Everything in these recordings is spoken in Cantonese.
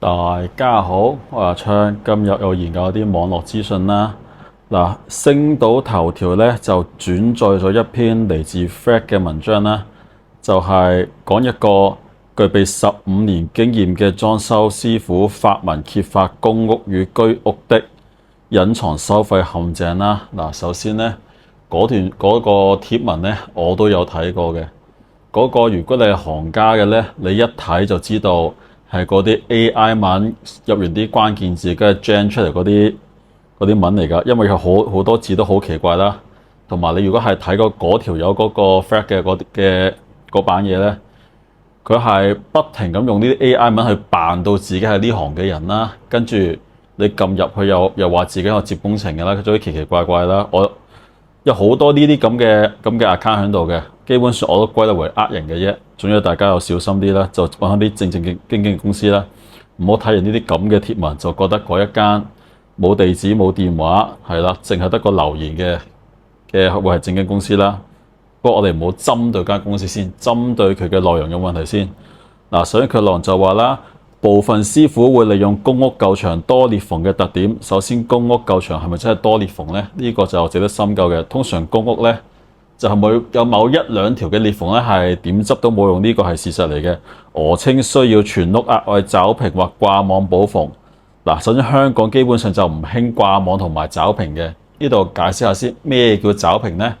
大家好，我係阿昌，今日又研究一啲網絡資訊啦。嗱，星島頭條咧就轉載咗一篇嚟自 Thread 嘅文章啦，就係講一個具備15年經驗嘅裝修師傅發文揭發公屋與居屋的隱藏收費陷阱啦。嗱，首先咧嗰個貼文咧我都有睇過嘅，嗰個如果你係行家嘅咧，你一睇就知道。係嗰啲 AI 文入完啲關鍵字，跟住 gen 出嚟嗰啲文嚟㗎，因為佢好多字都好奇怪啦。同埋你如果係睇過嗰條友嗰個 Thread 嘅嗰版嘢咧，佢係不停咁用呢啲 AI 文去扮到自己係呢行嘅人啦。跟住你撳入去又話自己有接工程嘅啦，佢做啲奇奇怪怪啦。我有好多呢啲咁嘅 account 喺度嘅，基本上我都歸類為呃人嘅啫。總之大家要小心啲啦，就揾翻啲正經嘅公司啦，唔好睇完呢啲咁嘅貼文就覺得嗰一間冇地址冇電話係啦，淨係得個留言嘅會係正經公司啦。不過我哋唔好針對間公司先，針對佢嘅內容有問題先。嗱，首先佢內容就話啦，部分師傅會利用公屋舊牆多裂縫嘅特點。首先，公屋舊牆係咪真係多裂縫呢？呢個就值得深究嘅。通常公屋呢，就係有某一兩條嘅裂縫咧，係點執都冇用，呢個係事實嚟嘅。訛稱需要全屋額外找平或掛網補縫。嗱，首先香港基本上就唔興掛網同埋找平嘅。呢度解釋下先，咩叫找平呢？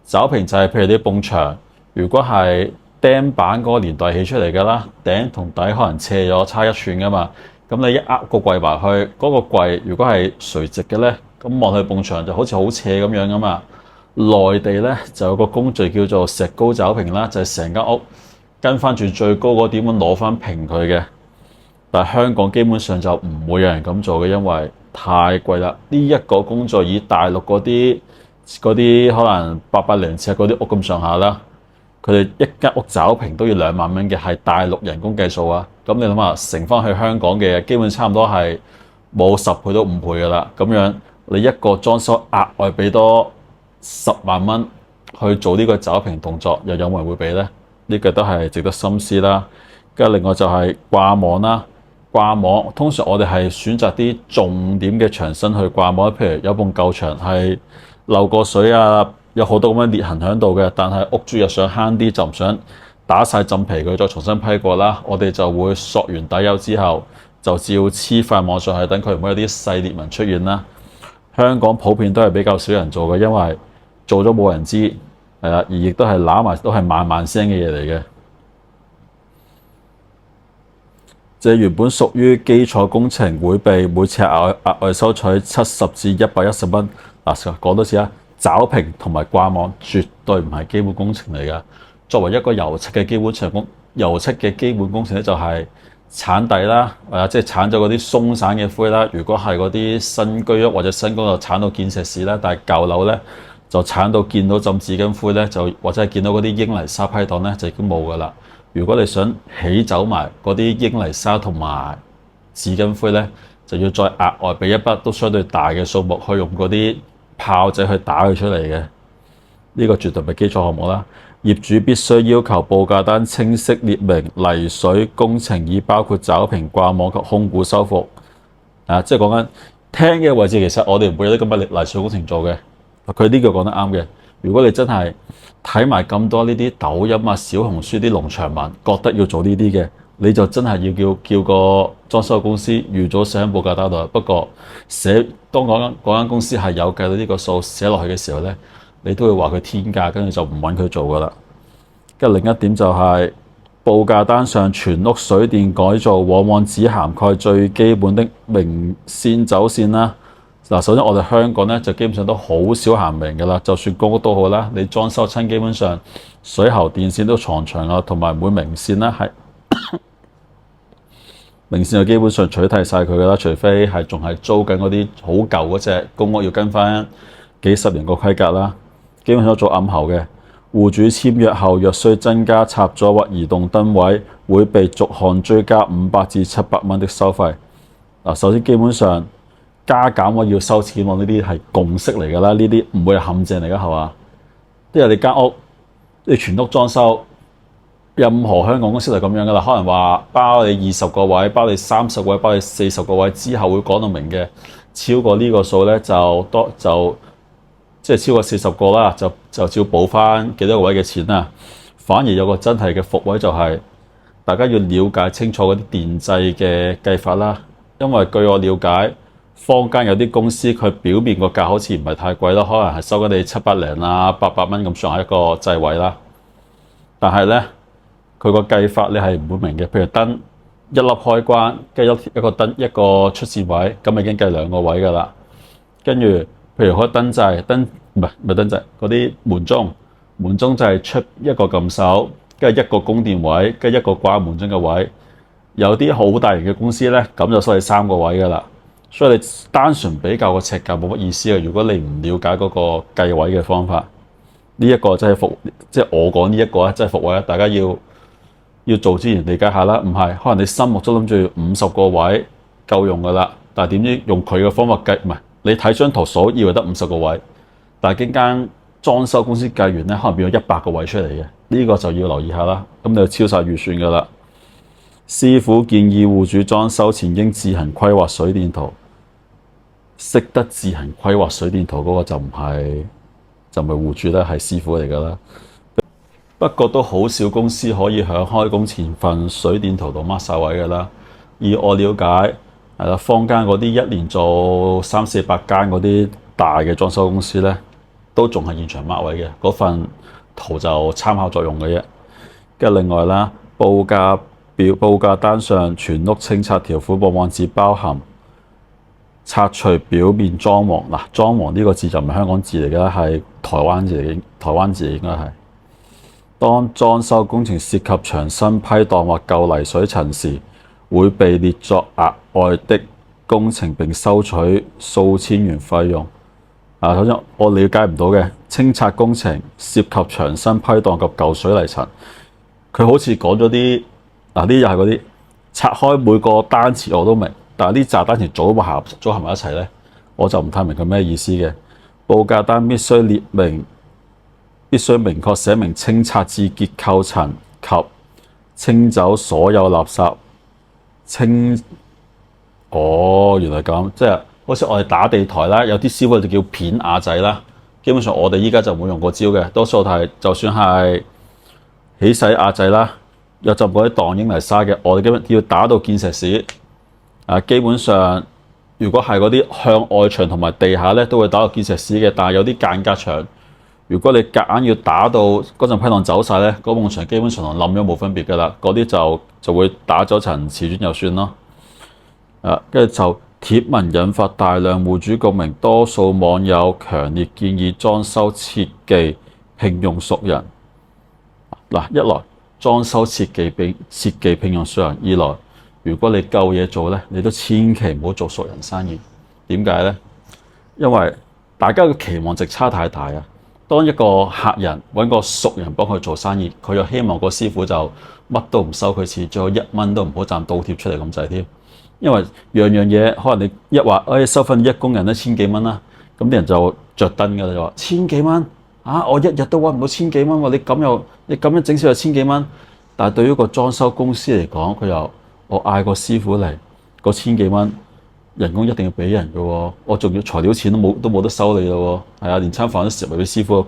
找平就係譬如啲埲牆，如果係釘板嗰個年代起出嚟㗎啦，頂同底可能斜咗差1寸㗎嘛。咁你一握個櫃埋去，嗰個櫃如果係垂直嘅咧，咁望去埲牆就好似好斜咁樣㗎嘛。內地咧就有個工序叫做石膏找平啦，就係成間屋跟翻住最高嗰點樣攞翻平佢嘅。但係香港基本上就唔會有人咁做嘅，因為太貴啦。呢一個工序以大陸嗰啲可能800零尺嗰啲屋咁上下啦，佢哋一間屋找平都要2萬蚊嘅，係大陸人工計數啊。咁你諗下，乘翻去香港嘅基本差唔多係冇10倍都5倍噶啦。咁樣你一個裝修額外俾多10萬蚊去做呢個找平動作，又有冇人會俾呢？呢個都係值得深思啦。跟住另外就係掛網啦，掛網通常我哋係選擇啲重點嘅牆身去掛網，譬如有埲舊牆係漏過水啊，有好多咁嘅裂痕喺度嘅，但係屋主又想慳啲，就唔想打晒浸皮佢，再重新批過啦。我哋就會索完底油之後，就照黐塊網上去，等佢唔會有啲細裂紋出現啦。香港普遍都係比較少人做嘅，因為做咗冇人知，係啦，而亦都係揦埋都係萬萬聲嘅嘢嚟嘅。這原本屬於基礎工程，會被每尺額外收取70至110蚊。嗱，講多次啊，找平同埋掛網絕對唔係基本工程嚟㗎。作為一個油漆嘅基本工程咧，就係鏟底啦，即係鏟咗嗰啲鬆散嘅灰啦。如果係嗰啲新居屋或者新公就鏟到見石屎啦，但係舊樓咧，就鏟到見到浸紙巾灰咧，就或者係見到嗰啲英泥沙批盪咧，就已經冇噶啦。如果你想起走埋嗰啲英泥沙同埋紙巾灰咧，就要再額外俾一筆都相對大嘅數目，去用嗰啲炮仔去打佢出嚟嘅。呢個絕對唔係基礎項目啦。業主必須要求報價單清晰列明泥水工程，已包括找平、掛網及空鼓修復。即係講緊廳嘅位置，其實我哋唔會有啲咁嘅泥水工程做嘅。佢呢個講得啱嘅。如果你真係睇埋咁多呢啲抖音啊、小紅書啲農場文，覺得要做呢啲嘅，你就真係要叫個裝修公司預早寫喺報價單度。不過當嗰間公司係有計到呢個數寫落去嘅時候咧，你都會話佢天價，跟住就唔揾佢做噶啦。跟住另一點就係報價單上全屋水電改造，往往只涵蓋最基本的明線走線啦。嗱，首先我哋香港咧就基本上都好少行明㗎啦，就算公屋都好啦，你裝修親基本上水喉電線都藏牆啊，同埋唔會明線啦，係明線就基本上取締晒佢㗎啦，除非係仲係租緊嗰啲好舊嗰隻公屋，要跟翻幾十年個規格啦，基本上都做暗喉嘅。戶主簽約後若需增加插座或移動燈位，會被逐項追加500至700蚊的收費。嗱，首先基本上加減我要收錢喎，呢啲係共識嚟㗎啦，呢啲唔會係陷阱嚟㗎，係嘛？因為你間屋你全屋裝修，任何香港公司就咁樣噶啦，可能話包你20個位，包你30個位，包你40個位，之後會講到明嘅，超過呢個數咧就即係超過40個啦，就照補翻幾多個位嘅錢啦。反而有個真係嘅伏位就係、大家要了解清楚嗰啲電掣嘅計法啦，因為據我了解，坊間有啲公司佢表面個價好似唔係太貴咯，可能係收緊你700零啊800蚊咁上下一個掣位啦，但係咧佢個計法你係唔會明嘅。譬如燈一粒開關，跟住一個燈一個出線位，咁已經計2個位噶啦。跟住譬如開燈掣唔係燈掣嗰啲門鐘就係出一個撳手，跟住一個供電位，跟住一個掛門鐘嘅位。有啲好大型嘅公司咧，咁就收你3個位噶啦。所以你單純比較個尺價冇乜意思啊！如果你唔了解嗰個計位嘅方法，呢一個真係即係我講呢一個啊，真係伏位啊！大家要做之前理解下啦。唔係可能你心目中諗住50個位夠用噶啦，但係點知用佢嘅方法計，唔係你睇張圖所以為得50個位，但係間裝修公司計完咧，可能變咗100個位出嚟嘅。呢個就要留意下啦。咁你就超晒預算噶啦。師傅建議戶主裝修前應自行規劃水電圖。識得自行規劃水電圖嗰個就唔係戶主咧，係師傅嚟噶啦。不過都好少公司可以喺開工前份水電圖度 mark 晒位噶啦。以我了解係啦，坊間嗰啲一年做300-400間嗰啲大嘅裝修公司咧，都仲係現場 mark 位嘅。嗰份圖就參考作用嘅啫。跟住另外啦，報價單上全屋清拆條款往往只包含拆除表面裝潢。嗱，裝潢呢個字就唔係香港字嚟嘅，係台灣字嚟嘅，台灣字應該係。當裝修工程涉及牆身批盪或舊泥水層時，會被列作額外的工程並收取數千元費用。首先我了解唔到嘅清拆工程涉及牆身批盪及舊水泥層，佢好似講咗啲呢又係嗰啲拆開每個單詞我都明。但係呢紮單詞組合埋一齊咧，我就唔太明佢咩意思嘅。報價單必須明確寫明清拆至結構層及清走所有垃圾。原來咁，即係好似我哋打地台啦，有啲師傅就叫片瓦仔啦。基本上我哋依家就冇用過招嘅，多數係就算係起洗瓦仔啦，有浸過啲盪英泥沙嘅，我哋基本要打到見石屎。基本上如果係嗰啲向外牆同埋地下咧，都會打到見石屎嘅。但係有啲間隔牆，如果你夾硬要打到嗰陣批盪走晒咧，嗰埲牆基本上同冧咗冇分別噶啦。嗰啲就會打咗層瓷磚就算咯。跟住就貼文引發大量戶主共鳴，多數網友強烈建議裝修設計聘用熟人。一來裝修設計聘用熟人，二來如果你夠嘢做咧，你都千祈唔好做熟人生意。點解咧？因為大家嘅期望值差太大啊！當一個客人揾個熟人幫佢做生意，佢又希望個師傅就乜都唔收佢錢，最好1蚊都唔好賺倒貼出嚟咁滯添。因為樣嘢可能你一話，收份1工人1000幾蚊啦，咁啲人就着燈㗎啦，就話1000幾蚊我一日都揾唔到1000幾蚊喎，你咁樣整少就1000幾蚊。但係對於個裝修公司嚟講，佢又我嗌個師傅嚟，個1000幾蚊人工一定要俾人嘅喎，我仲要材料錢都冇得收你咯喎，係啊，連餐飯都蝕埋俾師傅，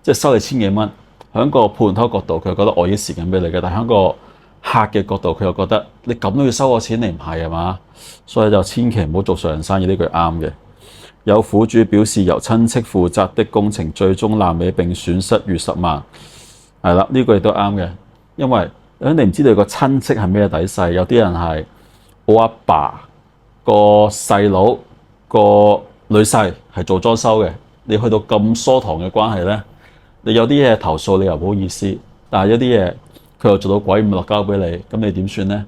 即係收你1000幾蚊。喺個判頭角度，佢又覺得我已經時間俾你嘅，但係喺個客嘅角度，佢又覺得你咁都要收我錢，你唔係啊嘛？所以就千祈唔好做熟人生意，呢句啱嘅。有苦主表示，由親戚負責的工程最終爛尾並損失逾10萬，係啦，呢句亦都啱嘅，因為你唔知道個親戚係咩底細，有啲人係我阿爸個細佬個女婿係做裝修嘅，你去到咁疏堂嘅關係咧，你有啲嘢投訴你又唔好意思，但係有啲嘢佢又做到鬼唔落交俾你，咁你點算咧？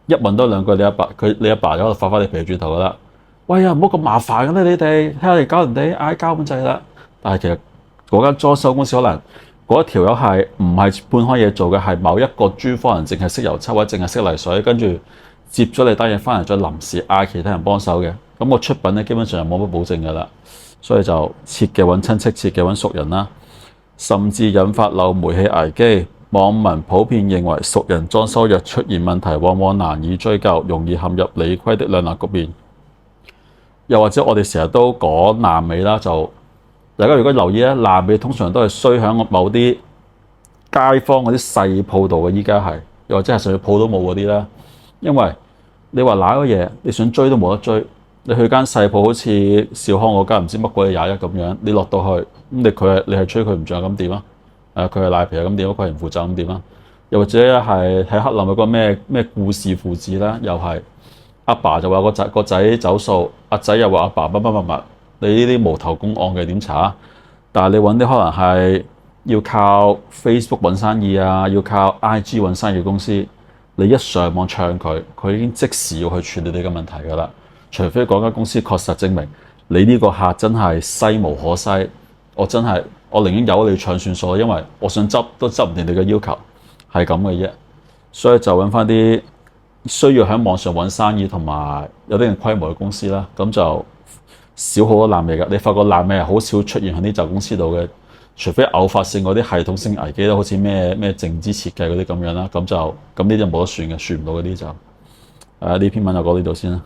一問多兩句，你阿爸就喺度發翻你皮轉頭噶啦。喂呀，唔好咁麻煩嘅咧，你哋睇下你搞人哋嗌交咁滯啦。但係其實嗰間裝修公司可能嗰一條友係唔係判開嘢做嘅，係某一個專科人淨係識油漆或者淨係識泥水，跟住接咗你單嘢翻嚟，再臨時嗌其他人幫手嘅。咁個出品咧基本上就冇乜保證噶啦，所以就切嘅揾親戚，切嘅揾熟人啦，甚至引發漏煤氣危機。網民普遍認為熟人裝修日出現問題，往往難以追究，容易陷入理虧的兩難局面。又或者我哋成日都講爛尾啦，就大家如果留意咧，爛尾通常都係衰喺某啲街坊嗰啲細鋪度嘅，依家係又或者係甚至鋪都冇嗰啲啦。因為你話嗱嗰嘢，你想追都冇得追。你去間細鋪好似兆康嗰間唔知乜鬼21咁樣，你落到去咁你係吹佢唔漲咁點啊？佢係賴皮咁點啊？佢係唔負責咁點啊？又或者係喺黑林有個咩故事父子啦，又係阿爸就話個仔走數，阿仔又話阿爸乜乜乜乜，你呢啲無頭公案嘅點查？但係你揾啲可能係要靠 Facebook 揾生意啊，要靠 IG 揾生意嘅公司，你一上網唱佢，佢已經即時要去處理你嘅問題㗎啦。除非嗰間公司確實證明你呢個客真係西無可西，我寧願由你唱算數，因為我想執都執唔掂你嘅要求，係咁嘅啫。所以就揾翻啲需要喺網上揾生意同埋有啲規模嘅公司啦，咁就少好多爛尾㗎。你發覺爛尾係好少出現喺啲就公司度嘅，除非偶發性嗰啲系統性危機啦，好似咩靜止設計嗰啲咁樣啦，咁呢啲就冇得算嘅，算唔到嗰啲就。呢篇文就講呢度先啦。